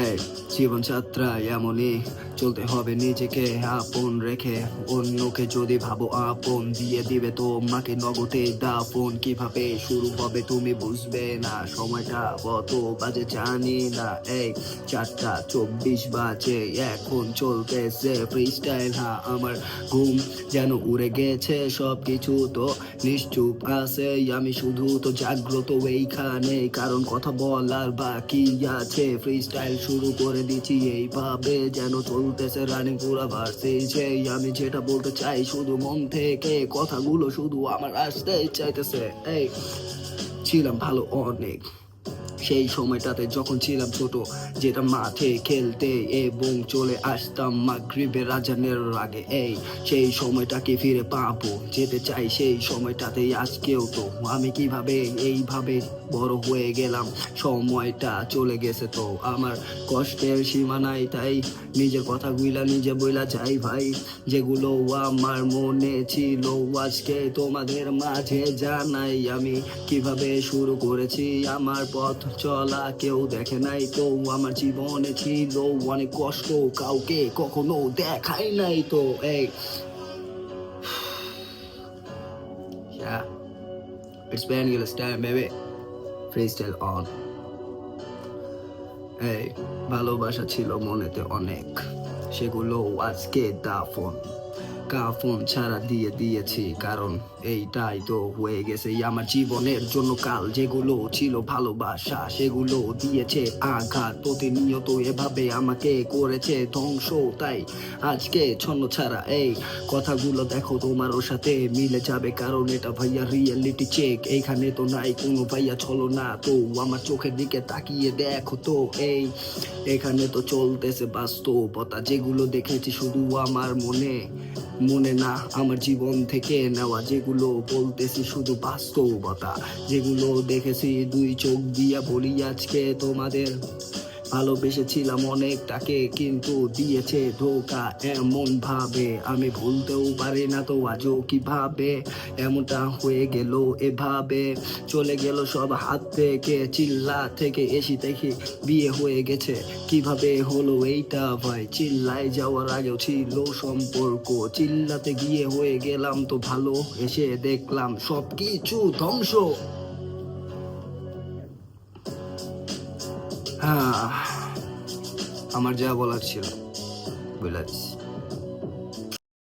এই জীবনযাত্রা এমনই, চলতে হবে নিজেকে আপন রেখে। অন্যকে যদি ভাবো আপন, দিয়ে দিবে তোমাকে নগদে দাফন। কিভাবে শুরু হবে তুমি বুঝবে না, সময়টা কত বাজে জানি না। এই 4:24 বাজে, এখন চলতেছে ফ্রি স্টাইল। হ্যাঁ, আমার ঘুম যেন উড়ে গেছে, সব কিছু তো নিশ্চুপ আছে। আমি শুধু তো জাগ্রত এইখানে, কারণ কথা বলার বাকি আছে। ফ্রি স্টাইল শুরু করে দিচ্ছি এইভাবে, যেন চলতেছে রানিং পুরা ভার্সিছে। আমি যেটা বলতে চাই শুধু মন থেকে, কথাগুলো শুধু আমার আসতে চাইতেছে। এই ছিলাম ভালো অনেক সেই সময়টাতে যখন ছিলাম ছোট, যেটা মাঠে খেলতে এবং চলে আসতাম মাগরিবের আজানের আগে। এই সেই সময়টাকে ফিরে পাবো, যেতে চাই সেই সময়টাতে। আজকেও তো আমি কিভাবে এইভাবে বড় হয়ে গেলাম, সময়টা চলে গেছে তো আমার কষ্টের সীমা নাই। তাই নিজের কথাগুলা নিজে বইলা যাই ভাই, যেগুলো আমার মনে ছিল আজকে তোমাদের মাঝে জানাই। আমি কিভাবে শুরু করেছি আমার পথ চলা, কেউ দেখে নাই তো আমার জীবনে ছিল অনেক কষ্ট, কাউকে কখনো দেখাই নাই তো। এই yeah, it's Vangelis time baby, freestyle on. এই ভালোবাসা ছিল মনেতে অনেক, সেগুলো আজকে দাফন। কাফন ছাড়া দিয়ে দিয়েছি, কারণ এইটাই তো হয়ে গেছে আমার জীবনের জন্য কাল। যেগুলো ছিল ভালোবাসা সেগুলো দিয়েছে আঘাত, প্রতিনিয়ত এভাবে আমাকে করেছে ধ্বংস। তাই আজকে ছন্ন ছাড়া এই কথাগুলো দেখো তোমারও সাথে মিলে যাবে, কারণ এটা ভাইয়া রিয়েলিটি চেক। এইখানে তো নাই কোনো ভাইয়া ছলো না তো, আমার চোখের দিকে তাকিয়ে দেখো তো। এই এখানে তো চলতেছে বাস্তবতা, যেগুলো দেখেছি শুধু আমার মনে না, আমার জীবন থেকে নেওয়া। যেগুলো বলতেছি শুধু বাস্তবতা, যেগুলো দেখেছি দুই চোখ দিয়া বলি আজকে তোমাদের। ভালোবেসেছিলাম অনেক তাকে, কিন্তু দিয়েছে ধোকা এমন ভাবে। আমি ভুলতেও পারি না তো আজও কিভাবে এমনটা হয়ে গেল। এভাবে চলে গেল সব হাত থেকে, চিল্লা থেকে এসি থেকে বিয়ে হয়ে গেছে। কিভাবে হলো এইটা ভাই, চিল্লায় যাওয়ার আগেও ছিল সম্পর্ক। চিল্লাতে গিয়ে হয়ে গেলাম তো ভালো, এসে দেখলাম সব কিছু ধ্বংস। হ্যাঁ, আমার যা বলার ছিল বলে দিছি।